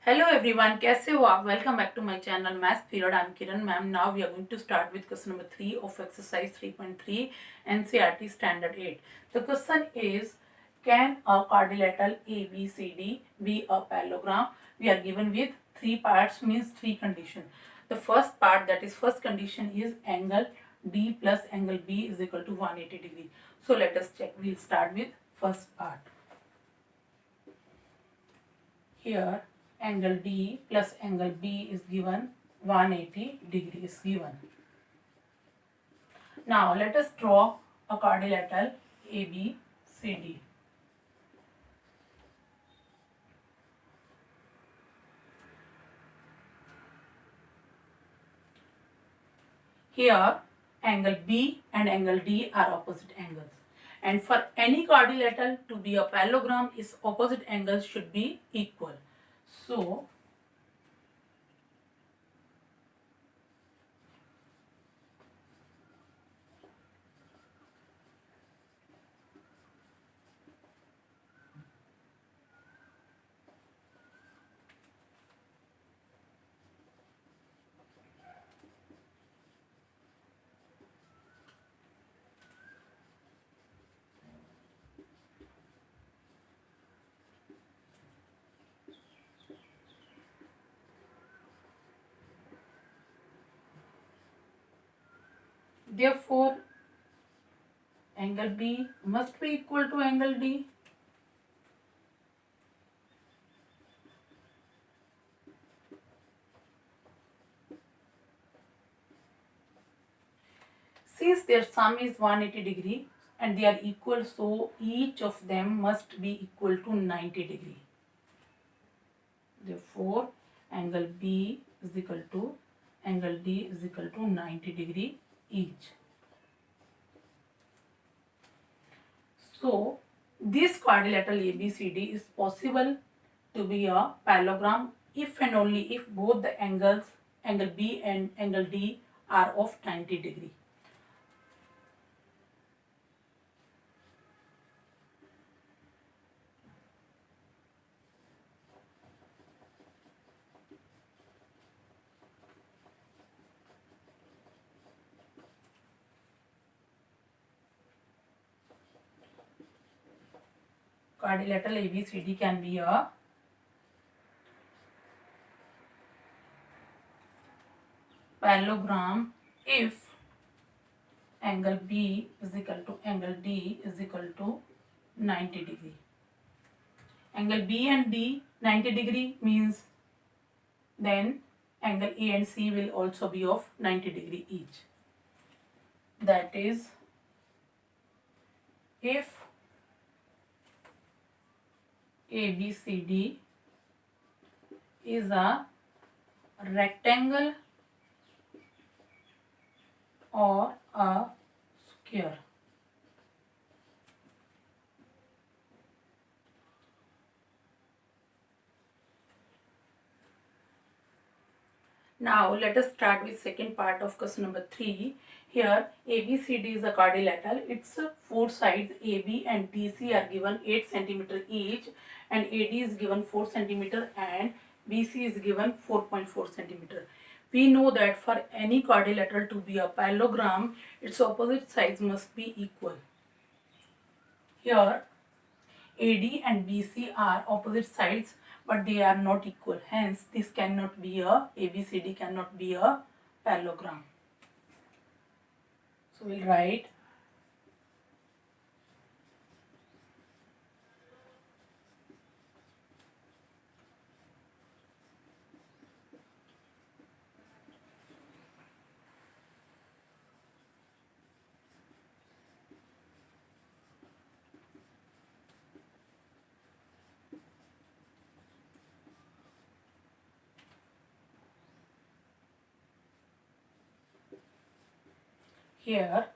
Hello everyone, कैसे हो आप? Welcome back to my channel maths period. I am Kiran ma'am. Now we are going to start with question number 3 of exercise 3.3 NCERT standard 8. The question is, can a quadrilateral ABCD be a parallelogram? We are given with three parts, means three conditions. The first part, that is first condition, is angle D plus angle B is equal to 180 degree. So let us check. We'll start with first part. Here angle D plus angle B is given 180 degree is given. Now let us draw a quadrilateral ABCD. Here angle B and angle D are opposite angles, and for any quadrilateral to be a parallelogram, its opposite angles should be equal. So therefore angle B must be equal to angle D. Since their sum is 180 degree and they are equal, so each of them must be equal to 90 degree. Therefore, angle B is equal to angle D is equal to 90 degree each. So, this quadrilateral ABCD is possible to be a parallelogram if and only if both the angles, angle B and angle D, are of 90 degree. Quadrilateral ABCD can be a parallelogram if angle B is equal to angle D is equal to 90 degree. Angle B and D 90 degree means then angle A and C will also be of 90 degree each. That is, if ABCD is a rectangle or a square. Now let us start with second part of question number 3. Here ABCD is a quadrilateral. Its four sides AB and DC are given 8 cm each, and AD is given 4 cm and BC is given 4.4 cm. We know that for any quadrilateral to be a parallelogram, its opposite sides must be equal. Here AD and BC are opposite sides, but they are not equal. Hence, this cannot be a ABCD cannot be a parallelogram. So we'll write here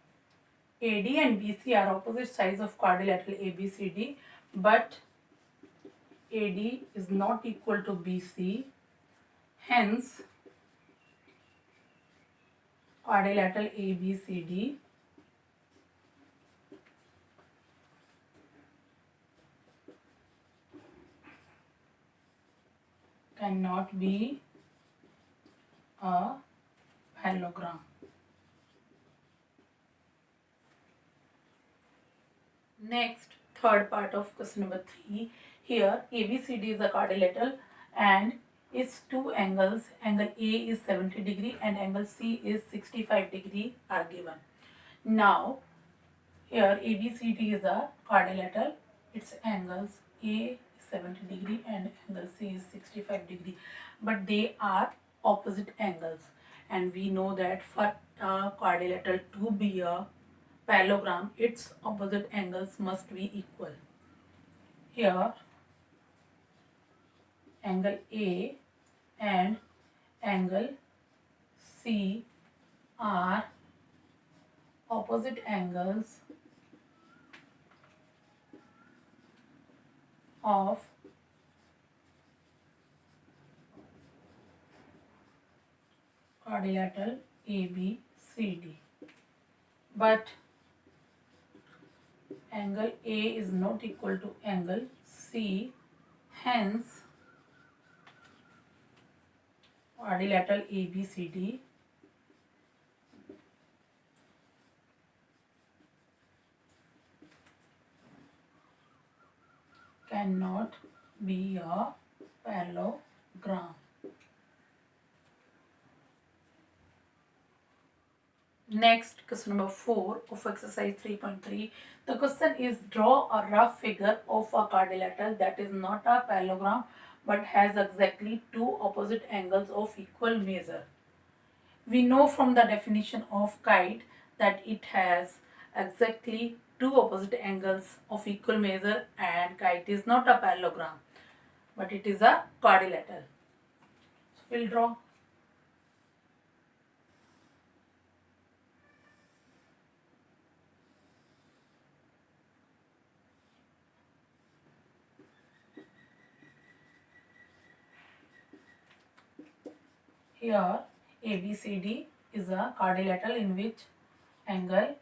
AD and BC are opposite sides of quadrilateral ABCD, but AD is not equal to BC. Hence, quadrilateral ABCD cannot be a parallelogram. Next, third part of question number 3. Here ABCD is a quadrilateral and its two angles, angle A is 70 degree and angle C is 65 degree are given. Now here ABCD is a quadrilateral, its angles A is 70 degree and angle C is 65 degree, but they are opposite angles, and we know that for a quadrilateral to be a parallelogram, its opposite angles must be equal. Here angle A and angle C are opposite angles of quadrilateral ABCD, but angle A is not equal to angle C, hence quadrilateral ABCD cannot be a parallelogram. Next, question number 4 of exercise 3.3. The question is, draw a rough figure of a quadrilateral that is not a parallelogram but has exactly two opposite angles of equal measure. We know from the definition of kite that it has exactly two opposite angles of equal measure, and kite is not a parallelogram but it is a quadrilateral. So we'll draw. Here ABCD is a quadrilateral in which angle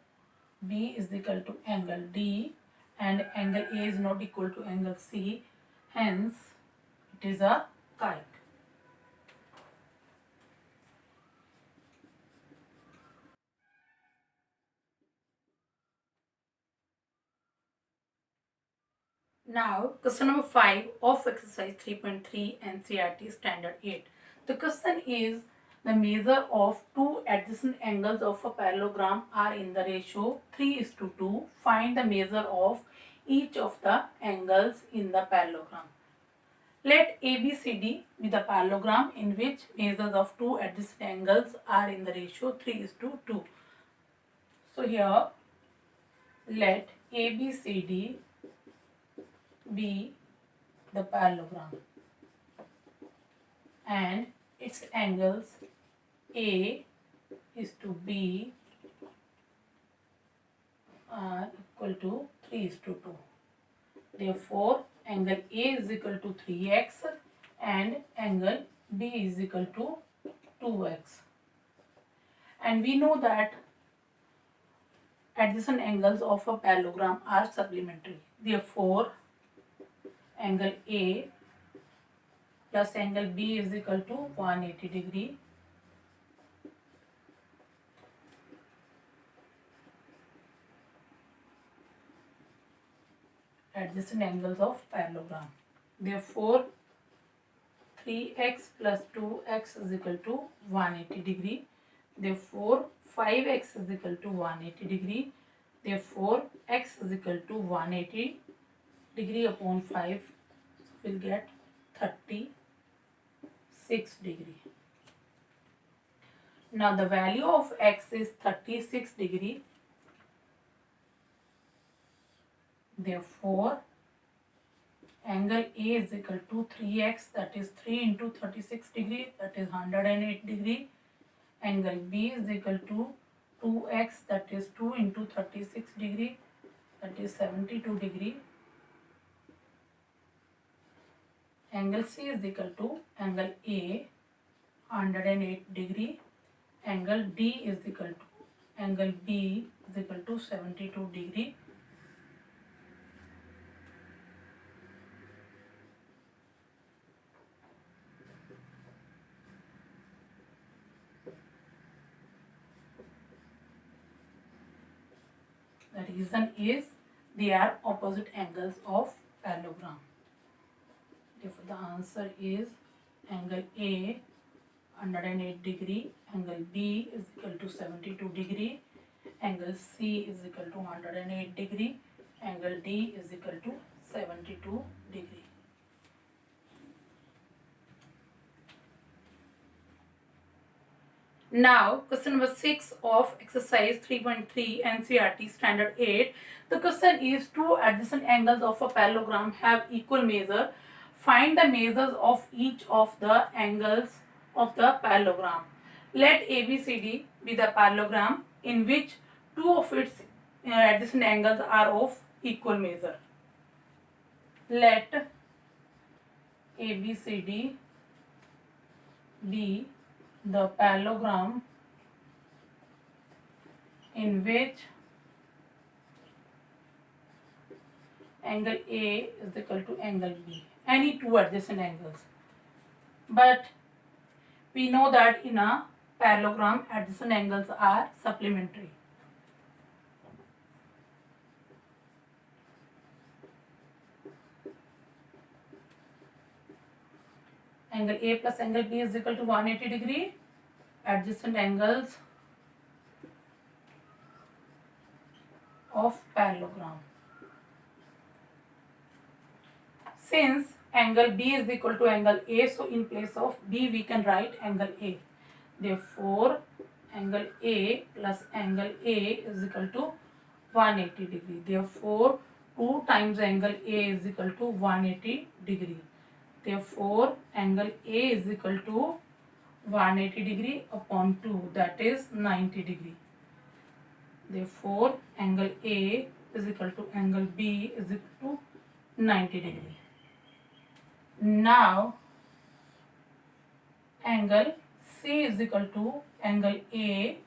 B is equal to angle D and angle A is not equal to angle C, hence it is a kite. Now, question number 5 of exercise 3.3 NCERT Standard 8. The question is, the measure of two adjacent angles of a parallelogram are in the ratio 3:2. Find the measure of each of the angles in the parallelogram. Let ABCD be the parallelogram in which measures of two adjacent angles are in the ratio 3:2. So here, let ABCD be the parallelogram and its angles A is to B are equal to 3:2. Therefore, angle A is equal to 3x and angle B is equal to 2x. And we know that adjacent angles of a parallelogram are supplementary. Therefore, angle A plus angle B is equal to 180 degree. Adjacent angles of parallelogram. Therefore, 3x plus 2x is equal to 180 degree. Therefore, 5x is equal to 180 degree. Therefore, x is equal to 180 degree upon 5. So we'll get 36 degree. Now the value of x is 36 degree. Therefore, angle A is equal to 3x, that is 3 into 36 degree, that is 108 degree. Angle B is equal to 2x, that is 2 into 36 degree, that is 72 degree. Angle C is equal to angle A, 108 degree. Angle D is equal to angle B is equal to 72 degree. The reason is they are opposite angles of parallelogram. Therefore, the answer is angle A 108 degree, angle B is equal to 72 degree, angle C is equal to 108 degree, angle D is equal to 72 degree. Now, question number 6 of exercise 3.3 NCERT standard 8. The question is two adjacent angles of a parallelogram have equal measure. Find the measures of each of the angles of the parallelogram. Let ABCD be the parallelogram in which two of its adjacent angles are of equal measure. Let ABCD be the parallelogram in which angle A is equal to angle B, any two adjacent angles. But we know that in a parallelogram adjacent angles are supplementary. Angle A plus angle B is equal to 180 degree. Adjacent angles of parallelogram. Since angle B is equal to angle A, so in place of B we can write angle A. Therefore, angle A plus angle A is equal to 180 degree. Therefore, 2 times angle A is equal to 180 degree. Therefore, angle A is equal to 180 degree upon 2, that is 90 degree. Therefore, angle A is equal to angle B is equal to 90 degree. Now, angle C is equal to angle A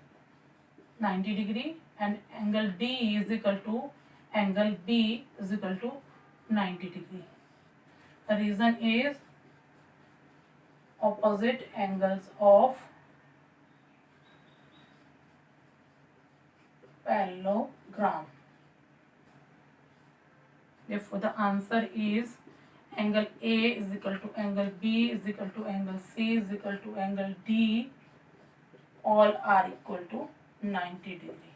90 degree and angle D is equal to angle B is equal to 90 degree. The reason is opposite angles of parallelogram. Therefore, the answer is angle A is equal to angle B is equal to angle C is equal to angle D, all are equal to 90 degree.